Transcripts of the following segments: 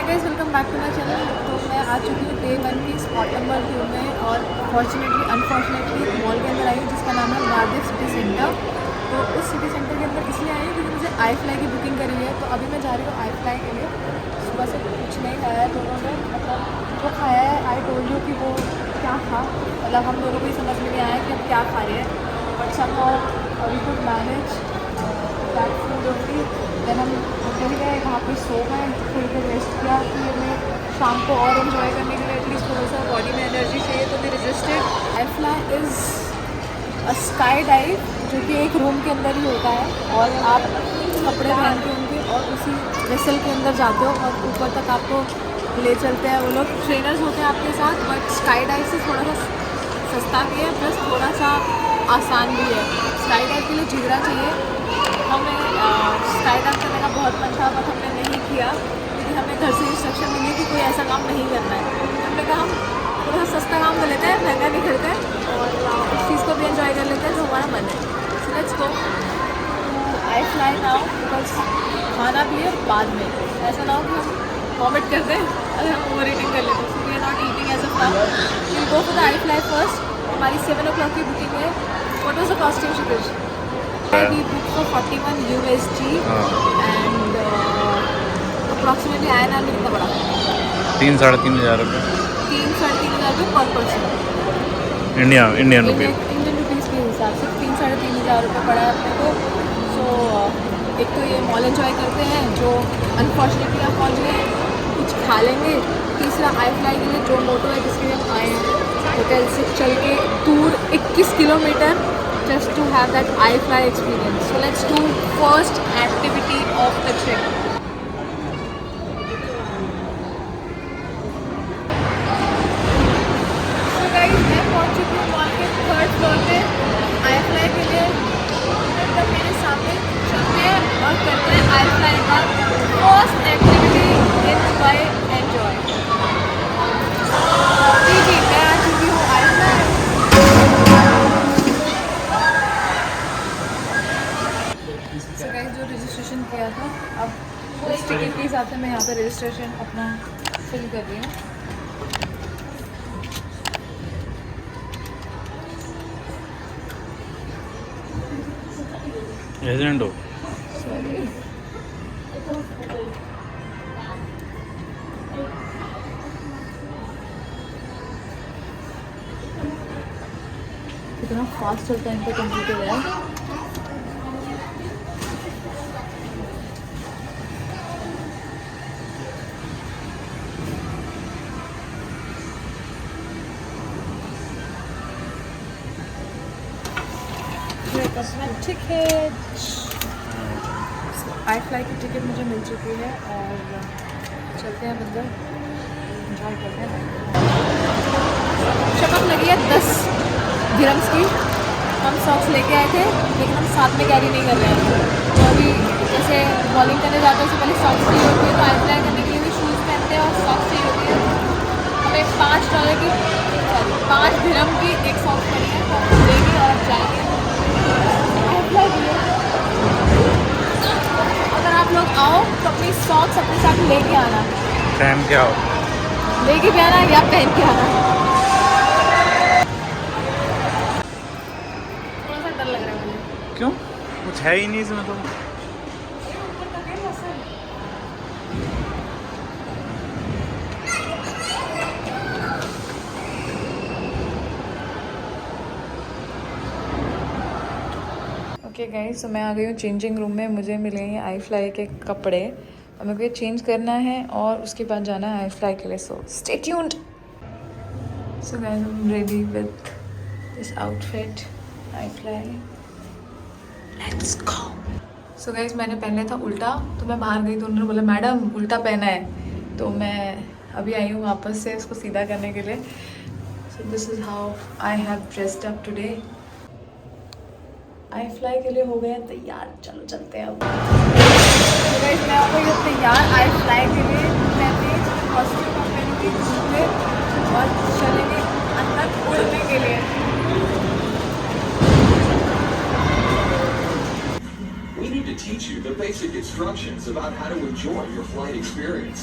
Hi guys, welcome back to my channel. तो मैं आ चुकी हूँ डे 1 की स्पॉट नंबर 2 में और अनफॉर्चुनेटली मॉल के अंदर आई हूँ जिसका नाम है महादेव सिटी सेंटर। तो उस सिटी सेंटर के अंदर इसलिए आई हूँ क्योंकि मुझे आई फ्लाई की बुकिंग करी है। तो अभी मैं जा रही हूँ आई फ्लाई के लिए। सुबह से कुछ नहीं खाया है दोनों ने, मतलब जो खाया है आई टोल्ड यू कि वो क्या था, मतलब हम दोनों को ही समझ में नहीं आया कि हम क्या खा रहे हैं। But somehow we could manage that food only. Then हम होटल गए, वहाँ पर सो गए, थोड़ी देर रेस्ट किया कि हमें शाम को और इन्जॉय करने के लिए एटलीस्ट थोड़ा सा बॉडी में एनर्जी चाहिए। तो we registered. IFly is a skydive जो कि एक रूम के अंदर ही होता है और आप कपड़े पहन के उनके और उसी वेसल के अंदर जाते हो और ऊपर तक आपको ले चलते हैं। वो लोग ट्रेनर्स होते हैं आपके साथ। बट स्काई डाइव से थोड़ा सा सस्ता भी है प्लस थोड़ा सा आसान भी है। स्काई डाइव के लिए जिगरा चाहिए। हमें स्काई डाइव करने का बहुत मन था बट हमने नहीं किया क्योंकि हमें घर से इंस्ट्रक्शन मिली कि कोई ऐसा काम नहीं करना है। हमने कहा हम थोड़ा सा सस्ता काम कर लेते हैं, महंगा नहीं करते हैं और इस चीज़ को भी एंजॉय कर लेते हैं जो हमारा मन है। So let's go I fly now because खाना भी है बाद में, ऐसा ना हो कि हम वॉमिट कर दें अगर हम ओवर ईटिंग कर लेते हैं। So we are not eating as a now. Will go for the I fly first. हमारी 7 o'clock की बुकिंग है। व्हाट वाज द कॉस्टिंग शिपिज? We booked for 41 USD and approximately आया ना कितना बड़ा? 3-3.5 हज़ार रुपये। 3-3.5 रुपये पर पर्सन। इंडियन रुपये। इंडियन रुपीज़ के हिसाब से 3-3.5 रुपये पड़ा है अपने को। सो एक तो ये मॉल एंजॉय करते हैं जो अनफॉर्चुनेटली आप पहुँच गए, कुछ खा लेंगे। तीसरा आई फ्लाई के लिए जो मोटो है जिसके लिए हम आए हैं, होटल से चल के दूर 21 kilometre just to have that iFly experience. So let's do first activity of the trip. So guys, मैं पहुंच चुकी हूँ मॉल के 3rd फ्लोर पे iFly के लिए। एकदम मेरे सामने चलते हैं और करते हैं iFly का फर्स्ट एक्टिविटी enjoy। जी मैं आ चुकी हूँ iFly। जो रजिस्ट्रेशन किया था अब उस टिकट के हिसाब से मैं यहाँ पे रजिस्ट्रेशन अपना फिल कर रही हूँ। एजेंट हो? कितना फास्ट चलता है इनका कंप्यूटर है। टिकट आई फ्लाई की टिकट मुझे मिल चुकी है और चलते हैं अंदर, एंजॉय करते हैं। शपथ लगी है 10 दिरहम्स की। हम सॉक्स लेके आए थे लेकिन हम साथ में कैरी नहीं कर रहे हैं। तो अभी जैसे बॉलिंग करने जाते हैं उससे पहले सॉक्स चाहिए होती है, तो आई फ्लाई करने के लिए भी शूज़ पहनते हैं और सॉक्स चाहिए होती है। हमें $5 दिरहम की एक सॉक्स पड़ी है तो हम लेंगे और जाएंगे। अगर आप लोग आओ तो अपनी सॉक्स अपने साथ लेके आना। पहन के आओ। लेके भी आना या पहन के आना। थोड़ा सा डर लग रहा है मुझे। क्यों? कुछ है ही नहीं इसमें तो। ओके गाइस, तो मैं आ गई हूँ चेंजिंग रूम में। मुझे मिले हैं आई फ्लाई के कपड़े और मेरे को ये चेंज करना है और उसके बाद जाना है आई फ्लाई के लिए। So stay tuned. So guys, I am ready with this outfit I fly. Let's go. So guys, मैंने पहना था उल्टा तो मैं बाहर गई तो उन्होंने बोला मैडम उल्टा पहना है। तो मैं अभी आई हूँ वापस से इसको सीधा करने के लिए। So this is how I have dressed up today. I fly के लिए हो गया तैयार, चलो चलते हैं अब। तो गाइस, मैं हो गई तैयार आई फ्लाई के लिए। मैं कॉस्ट्यूम पहनूंगी, जूते और चलेंगे अंदर उड़ने के लिए। We need to teach you the basic instructions about how to enjoy your flight experience.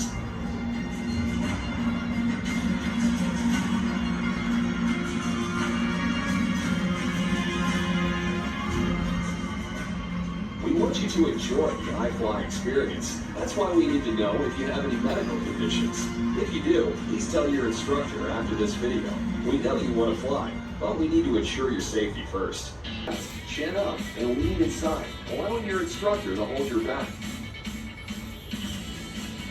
to enjoy the iFly experience. That's why we need to know if you have any medical conditions. If you do, please tell your instructor after this video. We know you want to fly, but we need to ensure your safety first. Chin up and lean inside, allowing your instructor to hold your back.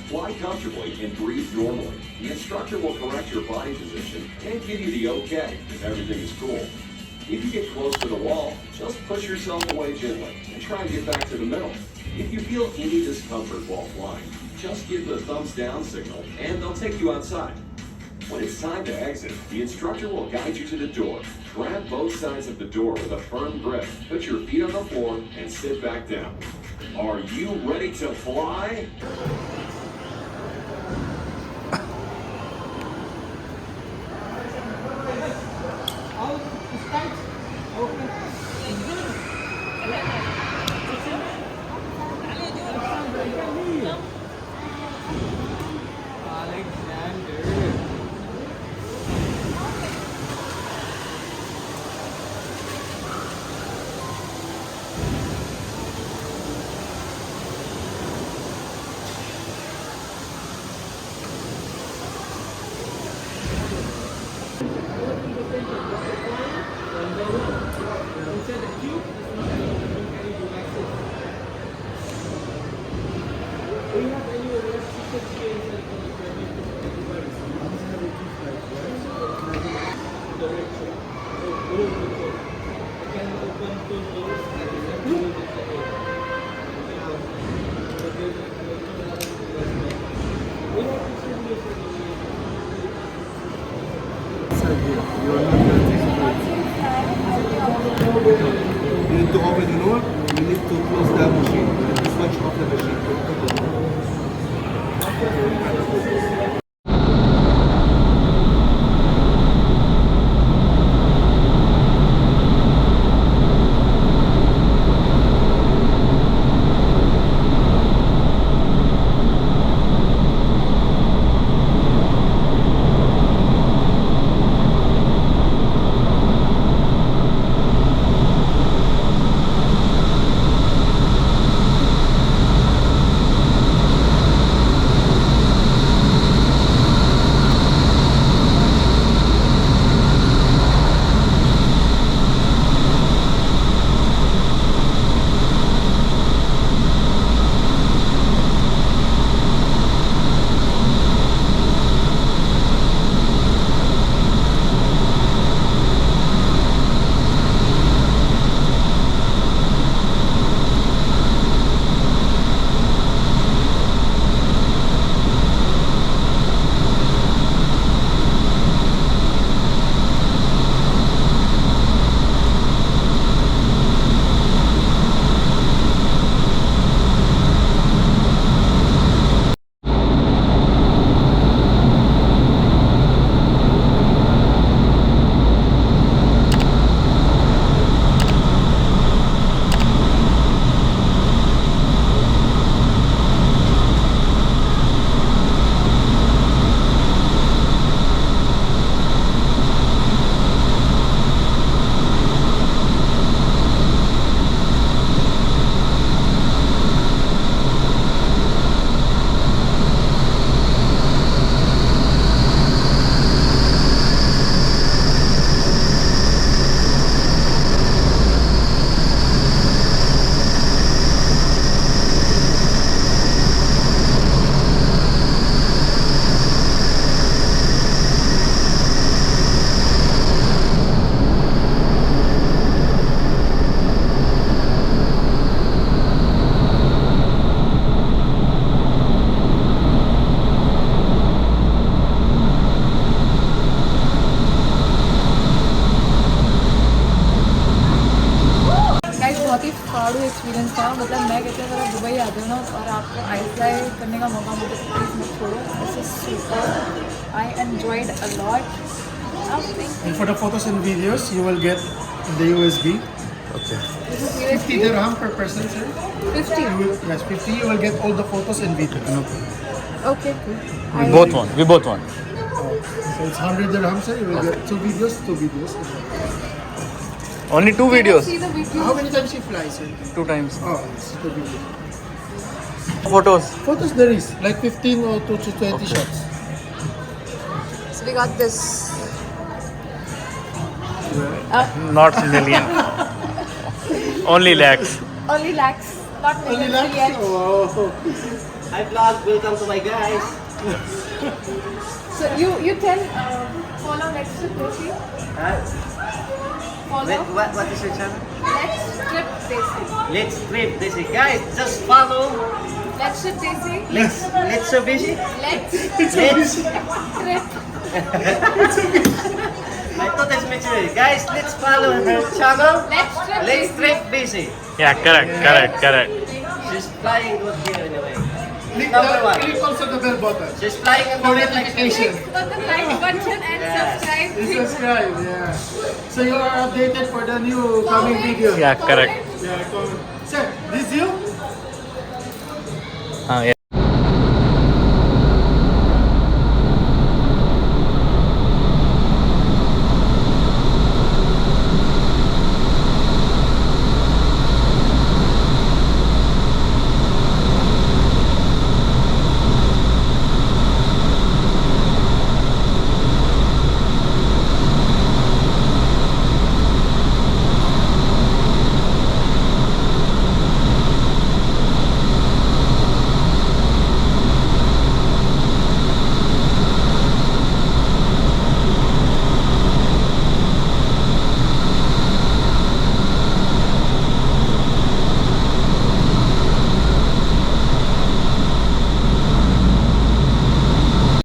Fly comfortably and breathe normally. The instructor will correct your body position and give you the okay if everything is cool. If you get close to the wall, just push yourself away gently and try and get back to the middle. If you feel any discomfort while flying, just give the thumbs down signal and they'll take you outside. When it's time to exit, the instructor will guide you to the door. Grab both sides of the door with a firm grip, put your feet on the floor, and sit back down. Are you ready to fly? You need to open the door, you need to close the machine, switch off the machine. बहुत ही फाड़ू experience था। मतलब मैं कहती हूँ अगर आप Dubai आते हो ना और आपको आई फ्लाई करने का मौका मुझे प्लीज़ मत छोड़ो। This is super, I enjoyed a lot. And for the photos and videos, you will get the USB. Okay. 50 dirham per person, sir. 50. Yes, 50. You will get all the photos and videos. Okay. We both want. We both want. So it's 100 dirham, sir. You will get 2 videos, 2 videos. Only 2 videos. See the video. How many times she flies? 2 times. Oh, it's 2 videos. Photos. Photos there is like 15 or to 20 shots. So we got this. Not million. Only lakhs. Only lakhs, not Only millions like yet. oh. Hi vlog, welcome to my guys. So you can follow next to Desi. Follow. What is your channel? Let's trip Desi. Let's trip this guys. Just follow. Let's trip Desi. Let's so busy. Let's Let's. trip. I thought that's mentioned. Guys, let's follow her channel. Let's Desi. trip busy. Yeah, correct. She's flying good here anyway. Click Number one. click also the bell button. She's flying in the notification. Click on the like button and subscribe. You subscribe, yeah. So you are updated for the new coming video. Yeah, correct. Yeah, comment. Sir, this you? Yeah.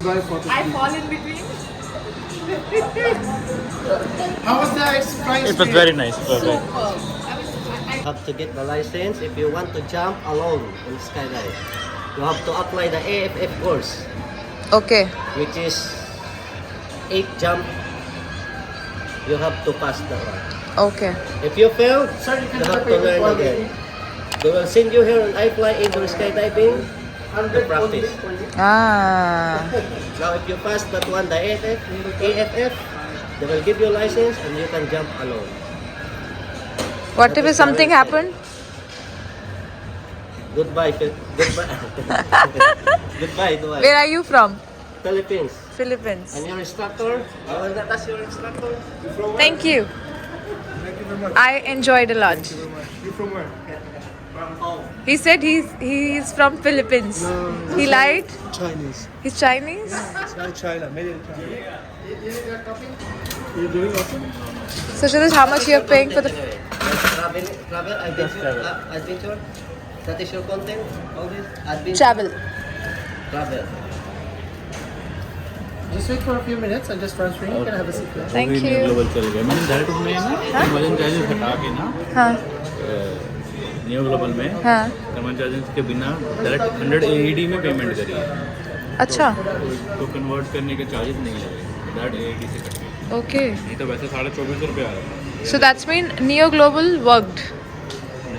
Buy photos. I fall in between. How was the experience? It was very nice. Perfect. Have to get the license if you want to jump alone in skydive. You have to apply the AFF course, Okay. which is 8 jump. You have to pass that one. Okay. If you fail, Sir, you you can have to pay learn for again. They will send you here on iFly indoor skydiving to practice. Ah. Now, if you pass that one, the AFF, they will give you a license and you can jump alone. What if something happened? Goodbye, goodbye. Goodbye, Dubai. Where are you from? Philippines. Philippines. And your instructor? I will not ask your instructor. Thank you. I enjoyed a lot. You from where? He said he's from Philippines. He lied. Chinese. He's Chinese. China. Made in China. You're doing awesome. So Shadish, how much you're paying for the? Travel, adventure. That is your content. All this adventure. Travel. Travel. Just wait for a few minutes and just transferring. You can have a seat there. Thank you. Global चल गया मैंने direct उसमें ना conversion charges हटा के ना हाँ neo global में हाँ कन्वर्जन चार्जेस के बिना डायरेक्ट 100 AED में पेमेंट करी है अच्छा तो कन्वर्ट करने के चार्जेस नहीं लगे डायरेक्ट AED से कट गए okay. नहीं तो वैसे 2450 रुपये आ रहा है So that's mean Neo Global worked.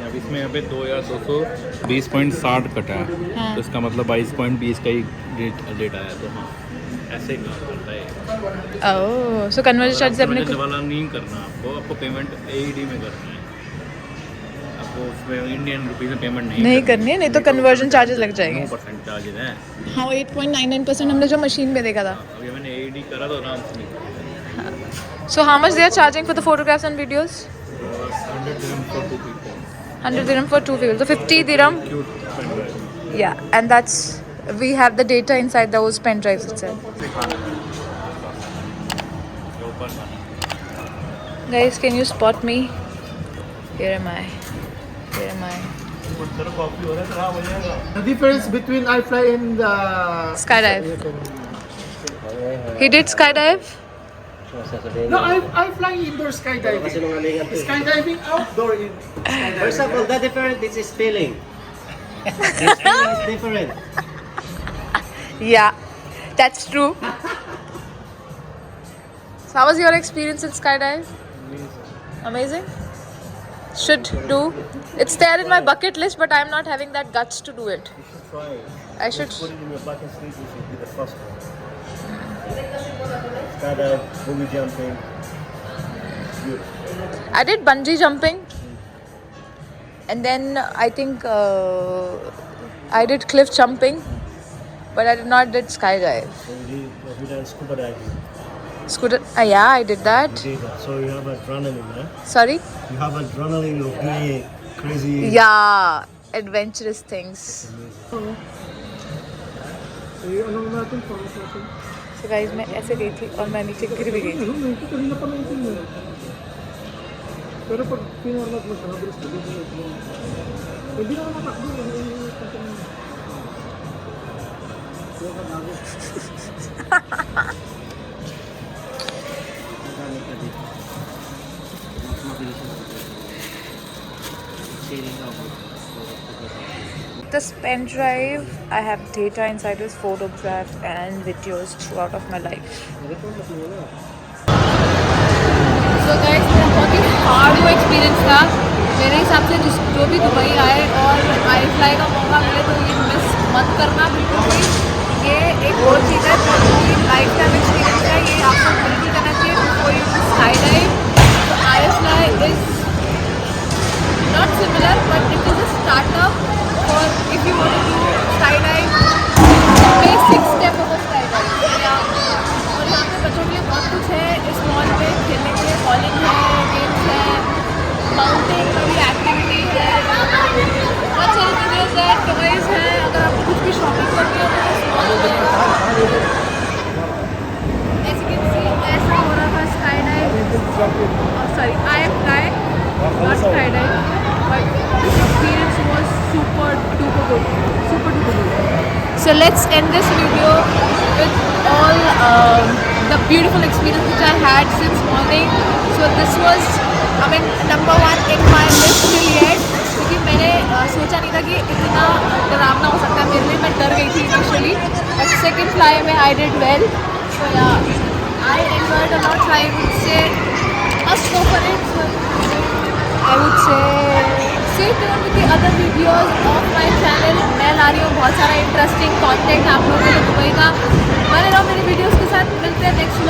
अब इसमें यहाँ पे 2220.60 कटा है हाँ. तो इसका मतलब 22.20 का ही डेट आया तो हाँ ऐसे ही काम करता है Oh, so conversion charges अपने कन्वर्जन वाला नहीं करना आपको पेमेंट AED में करना है आपको उसमें इंडियन रुपीज में पेमेंट नहीं करनी है नहीं तो conversion charges लग जाएंगे 9% चार्जेस हैं हाँ 8.99% हमने जो मशीन में देखा था अभी मैंने AED करा तो आराम से निकल So how much they are charging for the photographs and videos? 100 dirham for 2 people 100 dirham for 2 people. So 50 dirham. cute pen drive Yeah, and that's we have the data inside those pen drives itself. ये ऊपर खाना Guys, can you spot me? Here am I. Here am I. Coffee हो रहा है खराब हो जाएगा The difference between iFly and Skydive. He did skydive? No, I fly indoor skydiving. Kasinungalingan to. Skydiving outdoor in First of all, the difference is spelling. The spelling is different. Yeah, that's true. So how was your experience in skydive? Amazing. Should do. It's there in my bucket list, but I'm not having that guts to do it. I should. Put it in your bucket list, you should be the first one. Skydive, bungee jumping. Beautiful. I did bungee jumping, and then I think I did cliff jumping, but I did not did skydive. So we done scuba diving. Scooter, yeah, I did that. We did that. So you have adrenaline, yeah? Sorry. You have adrenaline of doing crazy. Yeah, adventurous things. So guys, मैं ऐसे गई थी और मैं नीचे गिर भी गई थी. Pero pag pinarlag mo siya, mabilis ka din. Hindi na matakbo. This pen drive, I have data inside this, photographs and videos throughout of my life. So guys, मेरा बहुत ही हार्ड वो एक्सपीरियंस था. मेरे हिसाब से जो भी दुबई आए और आई फ्लाई का मौका मिले तो ये मिस मत करना बिल्कुल भी. ये एक और चीज़ है जो लाइफ टाइम एक्सपीरियंस है. ये आपको बिल्कुल करना चाहिए बिफोर यू स्काई डाइव. तो I fly is not similar, but it is a startup for if you want to do skydive, basic step of a skydive. और यहाँ पे बच्चों के लिए बहुत कुछ है इस मॉल में खेलने के लिए. बॉलिंग है, गेम्स है, माउंटेन वाली एक्टिविटी है, बहुत सारी चीज़ें है, टॉयज है. अगर आपको कुछ भी शॉपिंग करनी हो तो इस मॉल में. As you can see, ऐसा हो रहा था skydive. Sorry, I am fly, not skydive. But this experience was super duper good. Super duper good. So let's end this video with all the beautiful experience which I had since morning. So this was, I mean, number one in my list till yet. क्योंकि मैंने सोचा नहीं था कि इतना डरावना हो सकता है मेरे लिए. मैं डर गई थी initially. But second fly में I did well. So yeah, I enjoyed a lot. I would say must go for it. So, I would say stay tuned with the other videos of my channel. मैं ला रही हूँ बहुत सारा interesting content आप लोगों के लिए Dubai का. बने रहो मेरी वीडियोस के साथ. मिलते हैं नेक्स्ट